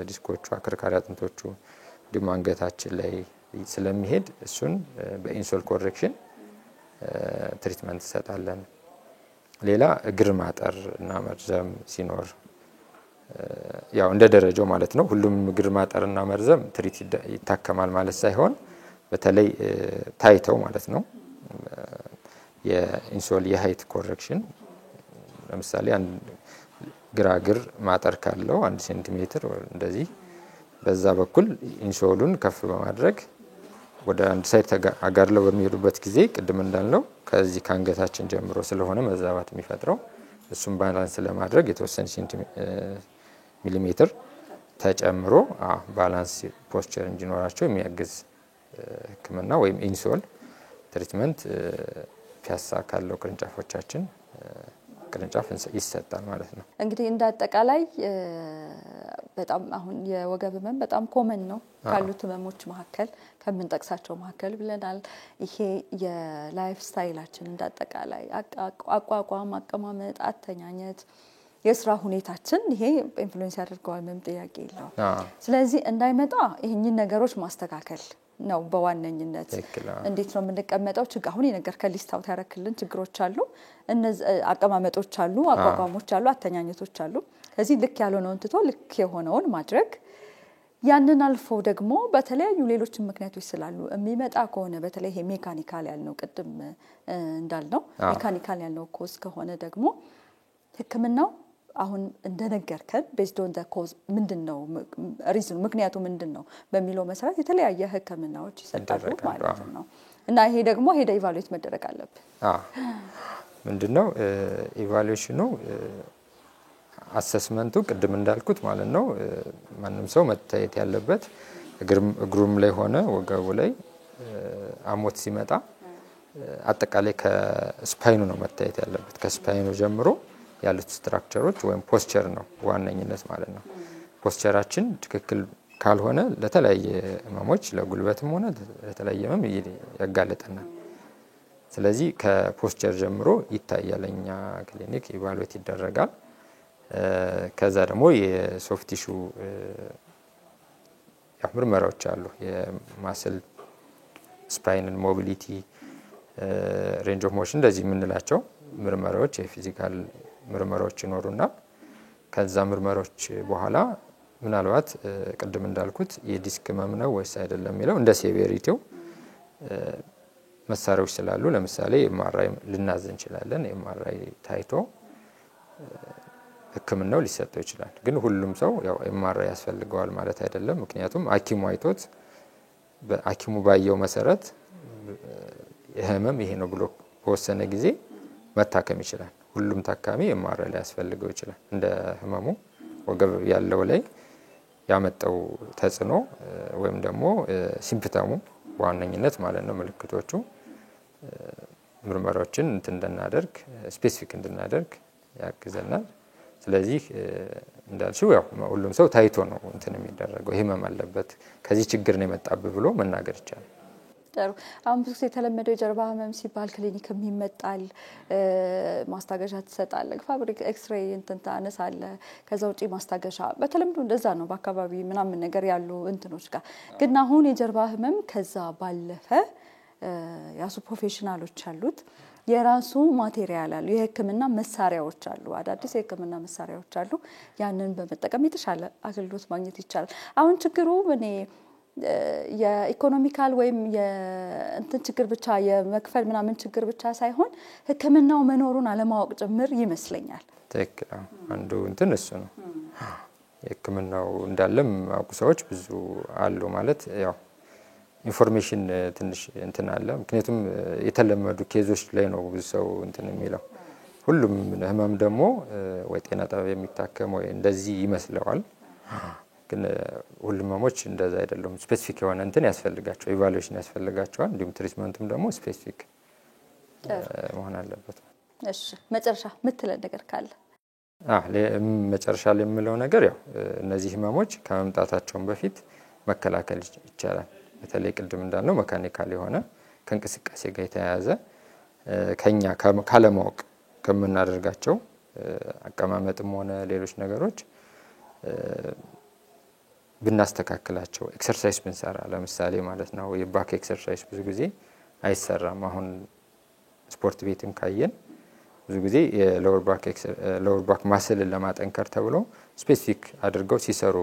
ዲስኮቹ፣ አከርካሪ አጥንቶቹ እንዲሁም አንገታችን ላይ ስለሚሄድ እሱን በኢንሶል ኮሬክሽን ትሪትመንት እንሰጣለን። ሌላ እግር ማጠር እና መርዘም ሲኖር ያው እንደ ደረጃው ማለት ነው። ሁሉም እግር ማጠር እና መርዘም ትሪት ይታከማል ማለት ሳይሆን በተለይ ታይተው ማለት ነው። የኢንሶል የሃይት ኮሬክሽን ለምሳሌ ግራ እግር ማጠር ካለው 1 ሴንቲሜትር እንደዚህ በዛ በኩል ኢንሶሉን ከፍ በማድረግ ወደ አንድ ሳይድ አጋርለው በሚሄዱበት ጊዜ ቅድም እንዳልነው ከዚህ ከአንገታችን ጀምሮ ስለሆነ መዛባት የሚፈጥረው እሱን ባላንስ ለማድረግ የተወሰነ ሚሊሜትር ተጨምሮ ባላንስ ፖስቸር እንዲኖራቸው የሚያግዝ ህክምና ወይም ኢንሶል ትሪትመንት ፒያሳ ካለው ቅርንጫፎቻችን ቅርንጫፍ ይሰጣል ማለት ነው። እንግዲህ እንዳጠቃላይ በጣም አሁን የወገብ ህመም በጣም ኮመን ነው ካሉት ህመሞች መካከል ከምንጠቅሳቸው መካከል ብለናል። ይሄ የላይፍ ስታይላችን እንዳጠቃላይ አቋቋም፣ አቀማመጥ፣ አተኛኘት፣ የስራ ሁኔታችን ይሄ ኢንፍሉዌንስ ያደርገዋል፣ ምንም ጥያቄ የለውም። ስለዚህ እንዳይመጣ ይሄንን ነገሮች ማስተካከል ነው በዋነኝነት። እንዴት ነው የምንቀመጠው? አሁን የነገርከን ሊስት አውት ያረክልን ችግሮች አሉ፣ እነዚህ አቀማመጦች አሉ፣ አቋቋሞች አሉ፣ አተኛኘቶች አሉ። ስለዚህ ልክ ያልሆነውን ትቶ ልክ የሆነውን ማድረግ፣ ያንን አልፎ ደግሞ በተለያዩ ሌሎች ምክንያቶች ስላሉ የሚመጣ ከሆነ በተለይ ይሄ ሜካኒካል ያልነው ቅድም እንዳልነው ሜካኒካል ያልነው ኮዝ ከሆነ ደግሞ ህክምናው አሁን እንደነገርከን ቤዝድ ኦን ዘ ኮዝ ምንድነው ሪዝን ምክንያቱ ምንድነው በሚለው መሰረት የተለያየ ህክምናዎች ይሰጣሉ ማለት ነው። እና ይሄ ደግሞ ሄደ ኢቫሉዌት መደረግ አለበት። ምንድነው ኢቫሉዌሽኑ? አሰስመንቱ ቅድም እንዳልኩት ማለት ነው ማንም ሰው መታየት ያለበት እግሩም ላይ ሆነ ወገቡ ላይ አሞት ሲመጣ አጠቃላይ ከስፓይኑ ነው መታየት ያለበት። ከስፓይኑ ጀምሮ ያሉት ስትራክቸሮች ወይም ፖስቸር ነው ዋነኝነት ማለት ነው። ፖስቸራችን ትክክል ካልሆነ ለተለያየ ህመሞች ለጉልበትም ሆነ ለተለያየ ህመም ያጋለጠናል። ስለዚህ ከፖስቸር ጀምሮ ይታያል፣ እኛ ክሊኒክ ኢቫሉዌት ይደረጋል። ከዛ ደግሞ የሶፍት ቲሹ ምርመራዎች አሉ። የማስል ስፓይንን ሞቢሊቲ፣ ሬንጅ ኦፍ ሞሽን እንደዚህ የምንላቸው ምርመራዎች የፊዚካል ምርመራዎች ይኖሩና ከዛ ምርመራዎች በኋላ ምናልባት ቅድም እንዳልኩት የዲስክ ህመም ነው ወይስ አይደለም የሚለው እንደ ሴቬሪቲው መሳሪያዎች ስላሉ ለምሳሌ ኤምአርአይ ልናዝ እንችላለን። ኤምአርአይ ታይቶ ህክምናው ሊሰጠው ይችላል። ግን ሁሉም ሰው ያው ኤምአርአይ ያስፈልገዋል ማለት አይደለም። ምክንያቱም ሐኪሙ አይቶት በሐኪሙ ባየው መሰረት ህመም ይሄ ነው ብሎ በወሰነ ጊዜ መታከም ይችላል። ሁሉም ታካሚ MRI ሊያስፈልገው ይችላል። እንደ ህመሙ ወገብ ያለው ላይ ያመጣው ተጽዕኖ ወይም ደግሞ ሲምፕተሙ በዋነኝነት ማለት ነው ምልክቶቹ ምርመራዎችን እንድናደርግ ስፔሲፊክ እንድናደርግ ያግዘናል። ስለዚህ እንዳልሽው ያው ሁሉም ሰው ታይቶ ነው እንትን የሚደረገው ህመም አለበት ከዚህ ችግር ነው የመጣብህ ብሎ መናገር ይቻላል። ጥሩ። አሁን ብዙ ጊዜ የተለመደው የጀርባ ህመም ሲባል ክሊኒክም ይመጣል፣ ማስታገሻ ትሰጣለህ፣ ፋብሪክ ኤክስሬይ እንትን ታነሳለህ፣ ከዛ ውጪ ማስታገሻ በተለምዶ እንደዛ ነው በአካባቢ ምናምን ነገር ያሉ እንትኖች ጋር። ግን አሁን የጀርባ ህመም ከዛ ባለፈ ያሱ ፕሮፌሽናሎች አሉት፣ የራሱ ማቴሪያል አሉ፣ የህክምና መሳሪያዎች አሉ፣ አዳዲስ የህክምና መሳሪያዎች አሉ። ያንን በመጠቀም የተሻለ አገልግሎት ማግኘት ይቻላል። አሁን ችግሩ እኔ የኢኮኖሚካል ወይም የእንትን ችግር ብቻ የመክፈል ምናምን ችግር ብቻ ሳይሆን ህክምናው መኖሩን አለማወቅ ጭምር ይመስለኛል። ትክክል። አንዱ እንትን እሱ ነው። የህክምናው እንዳለም አውቁ ሰዎች ብዙ አሉ ማለት ያው ኢንፎርሜሽን ትንሽ እንትን አለ። ምክንያቱም የተለመዱ ኬዞች ላይ ነው ብዙ ሰው እንትን የሚለው። ሁሉም ህመም ደግሞ ወይ ጤና ጣቢያ የሚታከም ወይ እንደዚህ ይመስለዋል። ግን ሁሉም ህመሞች እንደዛ አይደሉም። ስፔሲፊክ የሆነ እንትን ያስፈልጋቸው ኢቫሉዌሽን ያስፈልጋቸዋል። እንዲሁም ትሪትመንቱም ደግሞ ስፔሲፊክ መሆን አለበት። እሺ መጨረሻ ምትለ ነገር ካለ? መጨረሻ ላይ የምለው ነገር ያው እነዚህ ህመሞች ከመምጣታቸው በፊት መከላከል ይቻላል። በተለይ ቅድም እንዳልነው መካኒካል የሆነ ከእንቅስቃሴ ጋር የተያያዘ ከኛ ካለማወቅ ከምናደርጋቸው አቀማመጥም ሆነ ሌሎች ነገሮች ብናስተካክላቸው ኤክሰርሳይዝ ብንሰራ ለምሳሌ ማለት ነው። የባክ ኤክሰርሳይዝ ብዙ ጊዜ አይሰራም። አሁን ስፖርት ቤትም ካየን ብዙ ጊዜ የሎወር ባክ ማስልን ለማጠንከር ተብሎ ስፔሲፊክ አድርገው ሲሰሩ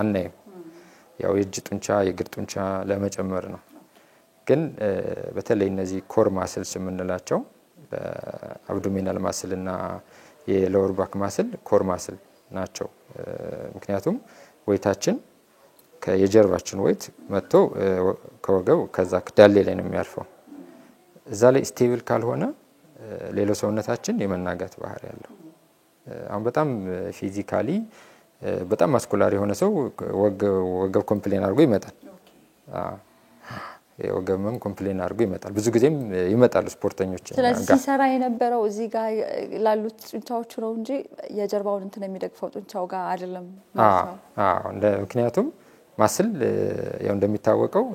አናይም። ያው የእጅ ጡንቻ የእግር ጡንቻ ለመጨመር ነው። ግን በተለይ እነዚህ ኮር ማስልስ የምንላቸው በአብዶሚናል ማስልና የሎወር ባክ ማስል ኮር ማስል ናቸው። ምክንያቱም ወይታችን ከየጀርባችን ወይት መጥቶ ከወገብ ከዛ ከዳሌ ላይ ነው የሚያርፈው። እዛ ላይ ስቴብል ካልሆነ ሌላው ሰውነታችን የመናጋት ባህሪ ያለው። አሁን በጣም ፊዚካሊ በጣም ማስኩላር የሆነ ሰው ወገብ ኮምፕሌን አድርጎ ይመጣል። የወገብም ኮምፕሌን አድርጎ ይመጣል። ብዙ ጊዜም ይመጣሉ ስፖርተኞች። ስለዚህ ሲሰራ የነበረው እዚህ ጋር ላሉት ጡንቻዎች ነው እንጂ የጀርባውን እንትን የሚደግፈው ጡንቻው ጋር አይደለም ማለት ነው። ምክንያቱም ማስል ያው እንደሚታወቀው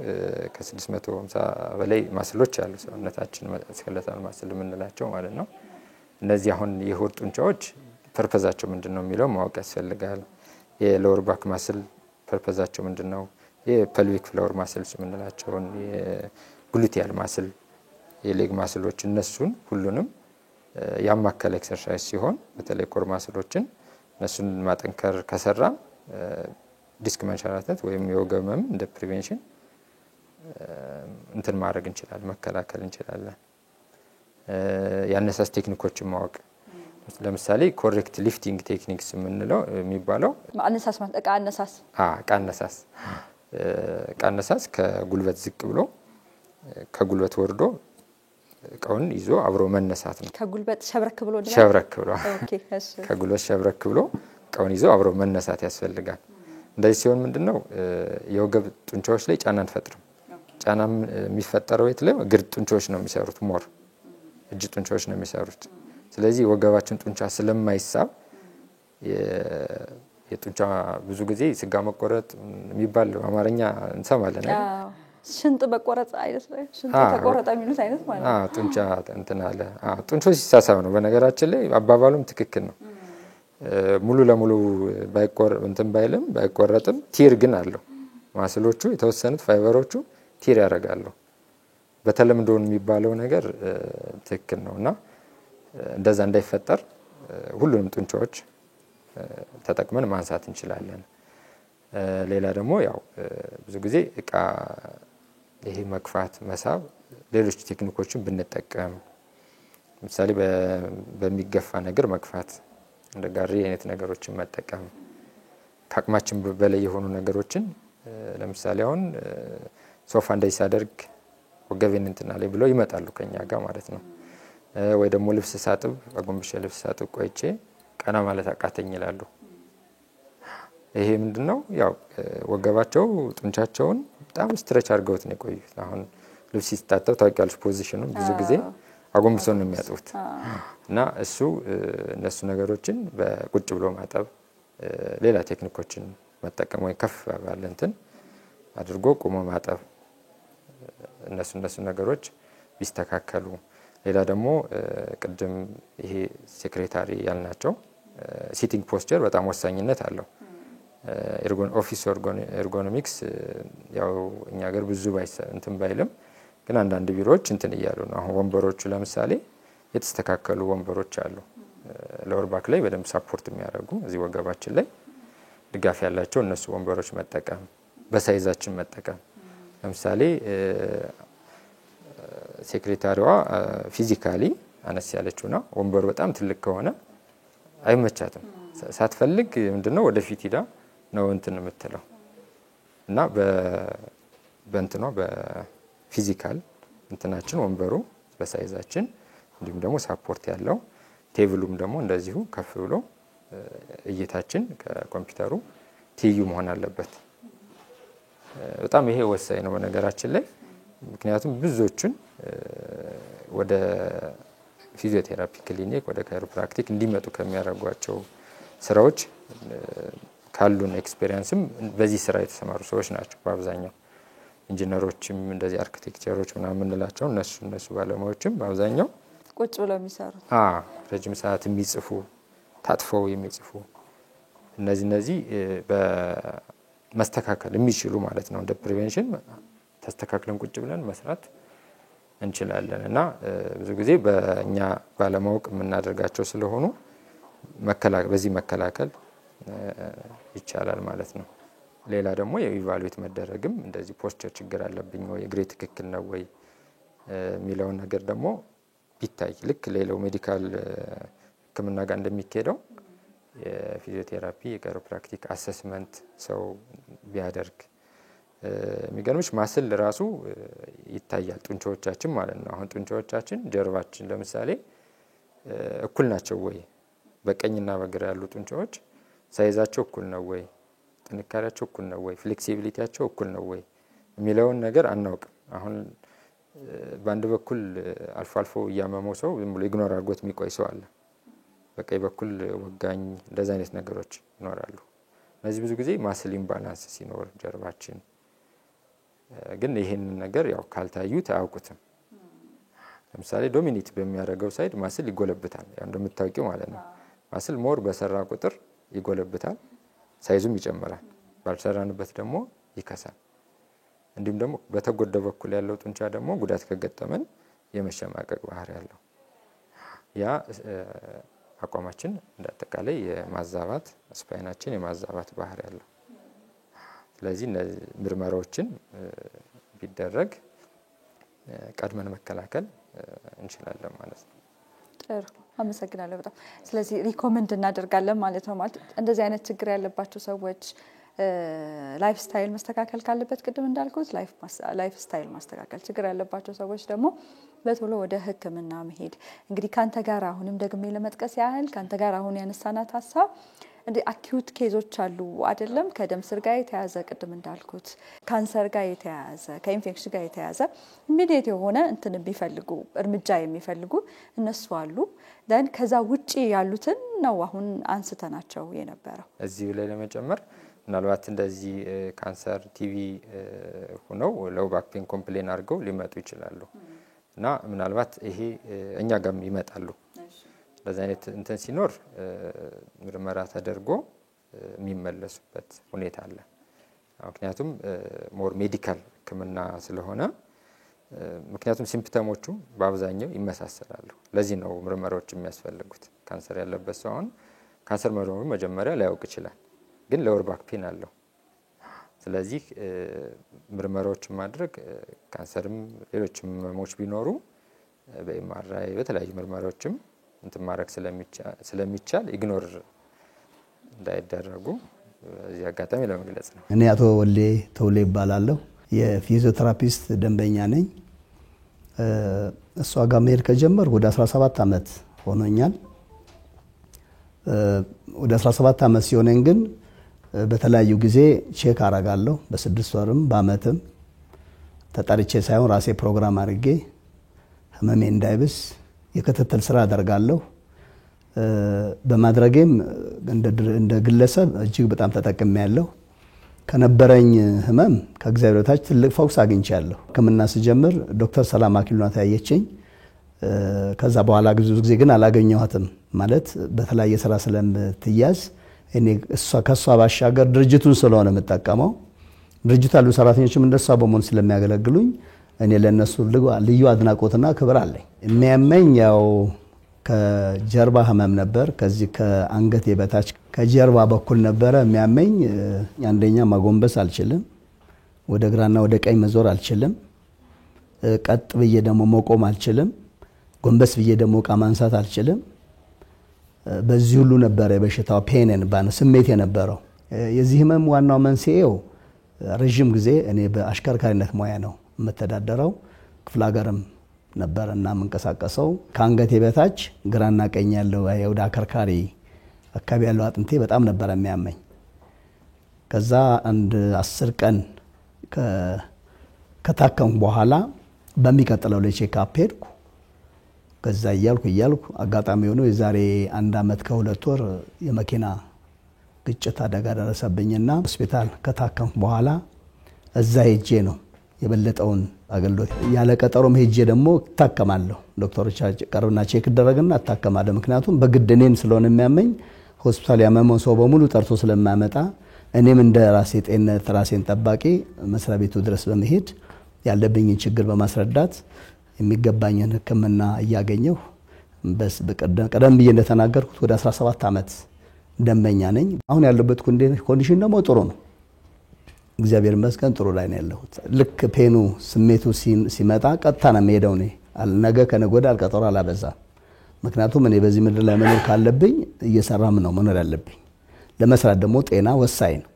ከ650 በላይ ማስሎች አሉ ሰውነታችን ስኬለታል ማስል የምንላቸው ማለት ነው። እነዚህ አሁን የሆድ ጡንቻዎች ፐርፐዛቸው ምንድነው የሚለው ማወቅ ያስፈልጋል። የሎወር ባክ ማስል ፐርፐዛቸው ምንድነው? የፐልቪክ ፍሎር ማስልስ የምንላቸው የግሉቲያል ማስል የሌግ ማስሎች እነሱን ሁሉንም ያማከለ ኤክሰርሳይዝ ሲሆን በተለይ ኮር ማስሎችን እነሱን ማጠንከር ከሰራ ዲስክ መንሸራተት ወይም የወገብ ህመም እንደ ፕሪቬንሽን እንትን ማድረግ እንችላለን፣ መከላከል እንችላለን። ያነሳስ ቴክኒኮችን ማወቅ ለምሳሌ ኮሬክት ሊፍቲንግ ቴክኒክስ የምንለው የሚባለው አነሳስ ማለት ቃነሳስ ከጉልበት ዝቅ ብሎ ከጉልበት ወርዶ እቃውን ይዞ አብሮ መነሳት ነው። ከጉልበት ሸብረክ ብሎ ኦኬ እሺ ከጉልበት ሸብረክ ብሎ እቃውን ይዞ አብሮ መነሳት ያስፈልጋል። እንደዚህ ሲሆን ምንድነው የወገብ ጡንቻዎች ላይ ጫና አንፈጥርም። ጫና የሚፈጠረው የት ላይ? እግር ጡንቻዎች ነው የሚሰሩት፣ ሞር እጅ ጡንቻዎች ነው የሚሰሩት። ስለዚህ ወገባችን ጡንቻ ስለማይሳብ የጡንቻ ብዙ ጊዜ ስጋ መቆረጥ የሚባል አማርኛ እንሰማለን አይደል? ሽንጥ መቆረጥ አይነት ነው። ሽንጥ ተቆረጠ የሚሉት አይነት ማለት ነው። ጡንቻ እንትን አለ። ጡንቻው ሲሳሳብ ነው። በነገራችን ላይ አባባሉም ትክክል ነው። ሙሉ ለሙሉ ባይቆረጥም ቲር ግን አለው። ማስሎቹ የተወሰኑት ፋይበሮቹ ቲር ያደርጋሉ። በተለምዶ የሚባለው ነገር ትክክል ነውና እንደዛ እንዳይፈጠር ሁሉንም ጡንቻዎች ተጠቅመን ማንሳት እንችላለን። ሌላ ደግሞ ያው ብዙ ጊዜ እቃ ይሄ መክፋት መሳብ ሌሎች ቴክኒኮችን ብንጠቀም ለምሳሌ በሚገፋ ነገር መክፋት እንደ ጋሪ አይነት ነገሮችን መጠቀም ከአቅማችን በላይ የሆኑ ነገሮችን ለምሳሌ አሁን ሶፋ እንደዚህ ሳደርግ ወገቤን እንትና ላይ ብለው ይመጣሉ ከኛ ጋር ማለት ነው። ወይ ደግሞ ልብስ ሳጥብ አጎንብሼ ልብስ ሳጥብ ቆይቼ ቀና ማለት አቃተኝ ይላሉ። ይሄ ምንድነው ያው ወገባቸው ጡንቻቸውን በጣም ስትሬች አድርገውት ነው የቆዩት። አሁን ልብስ ሲታጠብ ታውቂያለሽ ፖዚሽኑ ብዙ ጊዜ አጎንብሰው ነው የሚያጥቡት እና እነሱ ነገሮችን በቁጭ ብሎ ማጠብ ሌላ ቴክኒኮችን መጠቀም ወይ ከፍ ባለ እንትን አድርጎ ቆሞ ማጠብ እነሱ ነገሮች ቢስተካከሉ። ሌላ ደግሞ ቅድም ይሄ ሴክሬታሪ ያልናቸው ሲቲንግ ፖስቸር በጣም ወሳኝነት አለው። ኦፊስ ኤርጎኖሚክስ ያው እኛ ሀገር ብዙ እንትን ባይልም ግን አንዳንድ ቢሮዎች እንትን እያሉ ነው። አሁን ወንበሮቹ ለምሳሌ የተስተካከሉ ወንበሮች አሉ። ሎወር ባክ ላይ በደንብ ሳፖርት የሚያደርጉ እዚህ ወገባችን ላይ ድጋፍ ያላቸው እነሱ ወንበሮች መጠቀም በሳይዛችን መጠቀም። ለምሳሌ ሴክሬታሪዋ ፊዚካሊ አነስ ያለችውና ወንበሩ በጣም ትልቅ ከሆነ አይመቻትም። ሳትፈልግ ምንድነው ወደፊት ሄዳ ነው እንትን የምትለው እና በእንትኗ በፊዚካል እንትናችን ወንበሩ በሳይዛችን እንዲሁም ደግሞ ሳፖርት ያለው ቴብሉም ደግሞ እንደዚሁ ከፍ ብሎ እይታችን ከኮምፒውተሩ ትይዩ መሆን አለበት። በጣም ይሄ ወሳኝ ነው በነገራችን ላይ። ምክንያቱም ብዙዎችን ወደ ፊዚዮቴራፒ ክሊኒክ ወደ ካይሮፕራክቲክ እንዲመጡ ከሚያደርጓቸው ስራዎች ካሉን ኤክስፔሪየንስም በዚህ ስራ የተሰማሩ ሰዎች ናቸው በአብዛኛው። ኢንጂነሮችም እንደዚህ አርኪቴክቸሮች ምናምን እንላቸው እነሱ ባለሙያዎችም በአብዛኛው ቁጭ ብለው የሚሰሩት ረጅም ሰዓት የሚጽፉ ታጥፈው የሚጽፉ እነዚህ በመስተካከል የሚችሉ ማለት ነው። እንደ ፕሪቬንሽን ተስተካክለን ቁጭ ብለን መስራት እንችላለን እና ብዙ ጊዜ በእኛ ባለማወቅ የምናደርጋቸው ስለሆኑ በዚህ መከላከል ይቻላል ማለት ነው። ሌላ ደግሞ የኢቫሉዌት መደረግም እንደዚህ ፖስቸር ችግር አለብኝ ወይ እግሬ ትክክል ነው ወይ የሚለውን ነገር ደግሞ ቢታይ ልክ ሌላው ሜዲካል ሕክምና ጋር እንደሚካሄደው የፊዚዮቴራፒ የካይሮፕራክቲክ አሰስመንት ሰው ቢያደርግ የሚገርምሽ ማስል ራሱ ይታያል ጡንቻዎቻችን ማለት ነው። አሁን ጡንቻዎቻችን ጀርባችን ለምሳሌ እኩል ናቸው ወይ በቀኝና በግራ ያሉ ጡንቻዎች ሳይዛቸው እኩል ነው ወይ ጥንካሬያቸው እኩል ነው ወይ ፍሌክሲቢሊቲያቸው እኩል ነው ወይ የሚለውን ነገር አናውቅም። አሁን በአንድ በኩል አልፎ እያመመው ሰው ዝም ብሎ ኢግኖር አድርጎት የሚቆይ ሰው አለ። በቀኝ በኩል ወጋኝ እንደዛ አይነት ነገሮች ይኖራሉ። እነዚህ ብዙ ጊዜ ማስል ኢምባላንስ ሲኖር ጀርባችን ግን ይሄን ነገር ያው ካልታዩት አያውቁትም። ለምሳሌ ዶሚኔት በሚያደርገው ሳይድ ማስል ይጎለብታል ያው እንደምታውቂው ማለት ነው። ማስል ሞር በሰራ ቁጥር ይጎለብታል ሳይዙም ይጨምራል። ባልሰራንበት ደግሞ ይከሳል። እንዲሁም ደግሞ በተጎዳ በኩል ያለው ጡንቻ ደግሞ ጉዳት ከገጠመን የመሸማቀቅ ባህሪ ያለው ያ አቋማችን እንደተቃላይ የማዛባት ስፓይናችን የማዛባት ባህሪ ያለው። ስለዚህ ምርመራዎችን ቢደረግ ቀድመን መከላከል እንችላለን ማለት ነው። ጥሩ አመሰግናለሁ በጣም። ስለዚህ ሪኮመንድ እናደርጋለን ማለት ነው። ማለት እንደዚህ አይነት ችግር ያለባቸው ሰዎች ላይፍ ስታይል መስተካከል ካለበት ቅድም እንዳልኩት ላይፍ ስታይል ማስተካከል፣ ችግር ያለባቸው ሰዎች ደግሞ በቶሎ ወደ ሕክምና መሄድ። እንግዲህ ካንተ ጋር አሁንም ደግሜ ለመጥቀስ ያህል ካንተ ጋር አሁን ያነሳናት ሀሳብ እንደ አኪዩት ኬዞች አሉ አይደለም፣ ከደም ስር ጋር የተያዘ ቅድም እንዳልኩት ካንሰር ጋር የተያዘ ከኢንፌክሽን ጋር የተያዘ ኢሚዲየት የሆነ እንትን ቢፈልጉ እርምጃ የሚፈልጉ እነሱ አሉ። ደን ከዛ ውጪ ያሉትን ነው አሁን አንስተናቸው የነበረው። እዚህ ላይ ለመጨመር ምናልባት እንደዚህ ካንሰር ቲቪ ሆነው ሎው ባክ ፔን ኮምፕሌን አድርገው ሊመጡ ይችላሉ እና ምናልባት ይሄ እኛ ጋርም ይመጣሉ። በዛ አይነት እንትን ሲኖር ምርመራ ተደርጎ የሚመለሱበት ሁኔታ አለ። ምክንያቱም ሞር ሜዲካል ሕክምና ስለሆነ ምክንያቱም ሲምፕተሞቹ በአብዛኛው ይመሳሰላሉ። ለዚህ ነው ምርመራዎች የሚያስፈልጉት። ካንሰር ያለበት ሰው አሁን ካንሰር መኖሩን መጀመሪያ ላያውቅ ይችላል፣ ግን ሎወር ባክ ፔን አለው። ስለዚህ ምርመራዎችን ማድረግ ካንሰርም ሌሎችም ህመሞች ቢኖሩ በኤምአርአይ በተለያዩ ምርመራዎችም እንትን ማድረግ ስለሚቻል ኢግኖር እንዳይደረጉ እዚህ አጋጣሚ ለመግለጽ ነው። እኔ አቶ ወሌ ተውሌ ይባላለሁ። የፊዚዮቴራፒስት ደንበኛ ነኝ። እሷ ጋር መሄድ ከጀመርኩ ወደ 17 ዓመት ሆኖኛል። ወደ 17 ዓመት ሲሆነኝ ግን በተለያዩ ጊዜ ቼክ አረጋለሁ። በ6 ወርም በአመትም ተጠርቼ ሳይሆን ራሴ ፕሮግራም አድርጌ ህመሜ እንዳይብስ የክትትል ስራ አደርጋለሁ። በማድረጌም እንደ ግለሰብ እጅግ በጣም ተጠቅሜያለሁ። ከነበረኝ ህመም ከእግዚአብሔር በታች ትልቅ ፈውስ አግኝቻለሁ። ህክምና ስጀምር ዶክተር ሰላም አክሊሉ ናት ያየችኝ። ከዛ በኋላ ብዙ ጊዜ ግን አላገኘኋትም። ማለት በተለያየ ስራ ስለምትያዝ እኔ ከሷ ባሻገር ድርጅቱን ስለሆነ የምጠቀመው ድርጅቱ ያሉ ሰራተኞችም እንደሷ በመሆን ስለሚያገለግሉኝ እኔ ለነሱ ልዩ አድናቆትና ክብር አለኝ። የሚያመኝ ያው ከጀርባ ህመም ነበር። ከዚህ ከአንገቴ በታች ከጀርባ በኩል ነበር የሚያመኝ። አንደኛ ማጎንበስ አልችልም፣ ወደ ግራና ወደ ቀኝ መዞር አልችልም፣ ቀጥ ብዬ ደግሞ መቆም አልችልም፣ ጎንበስ ብዬ ደግሞ ዕቃ ማንሳት አልችልም። በዚህ ሁሉ ነበር የበሽታው ፔንን ስሜት የነበረው። የዚህ ህመም ዋናው መንስኤው ረጅም ጊዜ እኔ በአሽከርካሪነት ሙያ ነው የምተዳደረው። ክፍለ ሀገርም ነበርና መንቀሳቀሰው። ከአንገቴ በታች ግራና ቀኝ ያለው ወደ አከርካሪ አካባቢ ያለው አጥንቴ በጣም ነበር የሚያመኝ። ከዛ አንድ 10 ቀን ከታከምኩ በኋላ በሚቀጥለው ለቼክአፕ ሄድኩ። ከዛ እያልኩ አጋጣሚ ሆኖ የዛሬ 1 አመት ከ2 ወር የመኪና ግጭት አደጋ ደረሰብኝና ሆስፒታል ከታከምኩ በኋላ እዛ ሄጄ ነው የበለጠውን አገልግሎት ያለ ቀጠሮም ሄጄ ደግሞ ታከማለሁ። ዶክተሮች ቀርብና ቼክ ደረግና አታከማለሁ። ምክንያቱም በግድኔን ስለሆነ የሚያመኝ ሆስፒታል ያመመው ሰው በሙሉ ጠርቶ ስለማመጣ እኔም እንደ ራሴ ጤንነት ራሴን ጠባቂ መስሪያ ቤቱ ድረስ በመሄድ ያለብኝን ችግር በማስረዳት የሚገባኝን ህክምና እያገኘሁ ቀደም ብዬ እንደተናገርኩት ወደ 17 ዓመት ደንበኛ ነኝ። አሁን ያለበት ኮንዲሽን ደግሞ ጥሩ ነው። እግዚአብሔር ይመስገን ጥሩ ላይ ነው ያለሁት። ልክ ፔኑ ስሜቱ ሲመጣ ቀጥታ ነው የምሄደው። እኔ ነገ ከነገ ወዲያ አልቀጠሮ አላበዛም። ምክንያቱም እኔ በዚህ ምድር ላይ መኖር ካለብኝ እየሰራም ነው መኖር ያለብኝ። ለመስራት ደግሞ ጤና ወሳኝ ነው።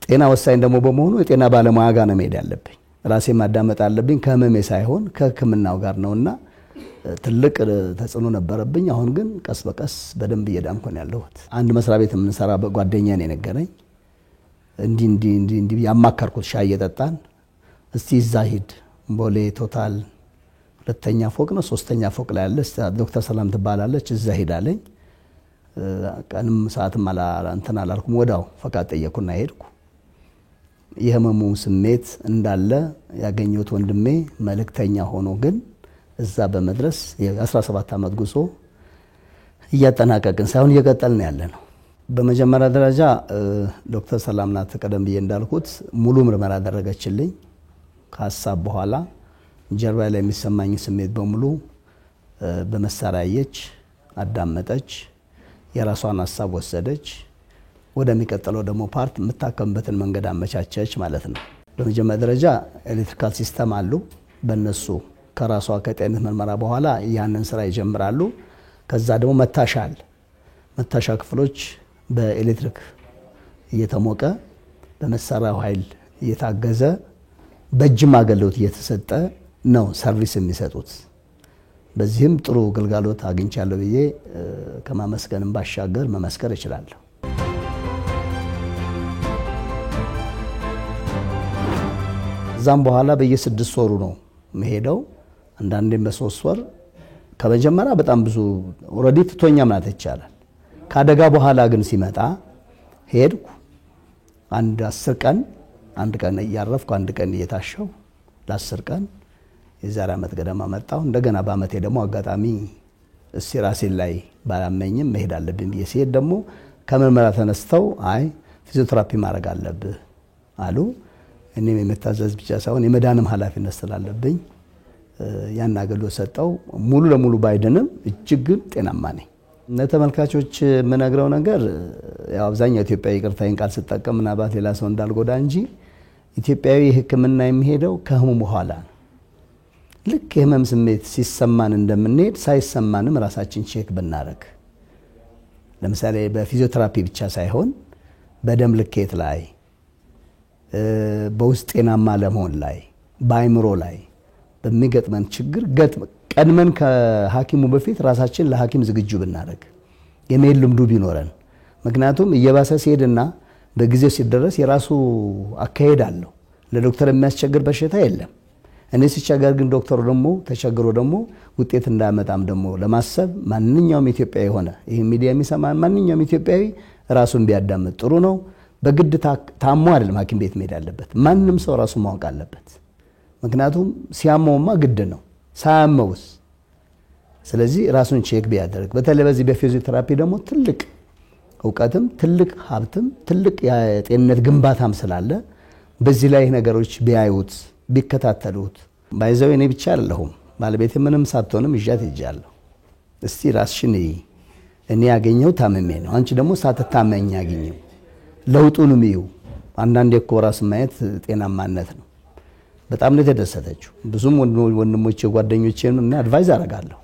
ጤና ወሳኝ ደግሞ በመሆኑ የጤና ባለሙያ ጋር ነው መሄድ ያለብኝ። ራሴ ማዳመጥ አለብኝ ከህመሜ ሳይሆን ከህክምናው ጋር ነውና ትልቅ ተጽዕኖ ነበረብኝ። አሁን ግን ቀስ በቀስ በደንብ እየዳንኩ ነው ያለሁት። አንድ መስሪያ ቤት የምንሰራ ጓደኛ ነው የነገረኝ። እንዲ ያማከርኩት ሻይ እየጠጣን እስቲ እዛ ሂድ ቦሌ ቶታል 2ኛ ፎቅ ነው 3ኛ ፎቅ ላይ ያለ ዶክተር ሰላም ትባላለች እዛ ሄዳለኝ። ቀንም ሰዓትም አላልኩም። ወዳው ፈቃድ ጠየቁና ሄድኩ። የህመሙ ስሜት እንዳለ ያገኘሁት ወንድሜ መልእክተኛ ሆኖ ግን እዛ በመድረስ የ17 ዓመት ጉዞ እያጠናቀቅን ሳይሆን እየቀጠልን ያለነው። በመጀመሪያ ደረጃ ዶክተር ሰላም ናት ቀደም ብዬ እንዳልኩት ሙሉ ምርመራ አደረገችልኝ። ከሐሳብ በኋላ ጀርባ ላይ የሚሰማኝ ስሜት በሙሉ በመሳሪያየች አዳመጠች፣ የራሷን ሐሳብ ወሰደች። ወደሚቀጥለው ደግሞ ፓርት የምታከምበትን መንገድ አመቻቸች ማለት ነው። በመጀመሪያ ደረጃ ኤሌክትሪካል ሲስተም አሉ። በእነሱ ከራሷ ከጤንነት ምርመራ በኋላ ያንን ስራ ይጀምራሉ። ከዛ ደግሞ መታሻ ክፍሎች በኤሌክትሪክ እየተሞቀ በመሳሪያው ኃይል እየታገዘ በእጅም አገልግሎት እየተሰጠ ነው ሰርቪስ የሚሰጡት። በዚህም ጥሩ አገልግሎት አግኝቻለሁ ብዬ ከማመስገንም ባሻገር መመስከር እችላለሁ። እዛም በኋላ በየ6 ወሩ ነው መሄደው። አንዳንዴም በ3 ወር። ከመጀመሪያ በጣም ብዙ ኦሬዲ ትቶኛ ማለት ይቻላል። ካደጋ በኋላ ግን ሲመጣ ሄድኩ። አንድ 10 ቀን አንድ ቀን እያረፍኩ አንድ ቀን እየታሸው ለ10 ቀን የዛሬ ዓመት ገደማ መጣሁ። እንደገና በአመቴ ደግሞ አጋጣሚ ራሴን ላይ ባላመኝም መሄድ አለብኝ ብዬ ሲሄድ ደግሞ ከምርመራ ተነስተው አይ ፊዚዮቴራፒ ማድረግ አለብህ አሉ። እኔም የመታዘዝ ብቻ ሳይሆን የመዳንም ኃላፊነት ስላለብኝ ያን አገልግሎት ሰጠው። ሙሉ ለሙሉ ባይድንም እጅግ ጤናማ ነኝ። ለተመልካቾች የምነግረው ነገር ያው አብዛኛው ኢትዮጵያዊ ይቅርታዬን ቃል ስጠቀም ምናልባት ሌላ ሰው እንዳልጎዳ እንጂ ኢትዮጵያዊ ህክምና የሚሄደው ከህመሙ በኋላ ነው። ልክ የህመም ስሜት ሲሰማን እንደምንሄድ ሳይሰማንም ራሳችን ቼክ ብናረግ፣ ለምሳሌ በፊዚዮቴራፒ ብቻ ሳይሆን በደም ልኬት ላይ በውስጥ ጤናማ ለመሆን ላይ በአይምሮ ላይ በሚገጥመን ችግር ቀድመን ከሐኪሙ በፊት ራሳችን ለሐኪም ዝግጁ ብናደርግ የመሄድ ልምዱ ቢኖረን ምክንያቱም እየባሰ ሲሄድና በጊዜው ሲደረስ የራሱ አካሄድ አለው ለዶክተር የሚያስቸግር በሽታ የለም እኔ ሲቸገር ግን ዶክተሩ ደግሞ ተቸግሮ ደግሞ ውጤት እንዳያመጣም ደግሞ ለማሰብ ማንኛውም ኢትዮጵያዊ ሆነ ይሄ ሚዲያ የሚሰማ ማንኛውም ኢትዮጵያዊ ራሱን ቢያዳምጥ ጥሩ ነው በግድ ታሞ አይደለም ሐኪም ቤት መሄድ አለበት ማንንም ሰው ራሱ ማወቅ አለበት ምክንያቱም ሲያመውማ ግድ ነው ሳያመውስ ስለዚህ ራሱን ቼክ ቢያደርግ በተለይ በዚህ በፊዚዮቴራፒ ደግሞ ትልቅ ዕውቀትም ትልቅ ሀብትም ትልቅ የጤንነት ግንባታም ስላለ በዚህ ላይ ነገሮች ቢያዩት ቢከታተሉት ባይዘው እኔ ብቻ አይደለሁም ባለቤቴ ምንም ሳትሆንም ይዣት ይጃለሁ እስቲ ራስሽን እኔ ያገኘው ታመሜ ነው አንቺ ደግሞ ሳትታመኝ ያገኘው ለውጡንም ይዩ አንዳንዴ እኮ ራስ ማየት ጤናማነት ነው በጣም ነው የተደሰተችው ብዙም ወንድሞቼ ጓደኞቼን እና አድቫይስ አደርጋለሁ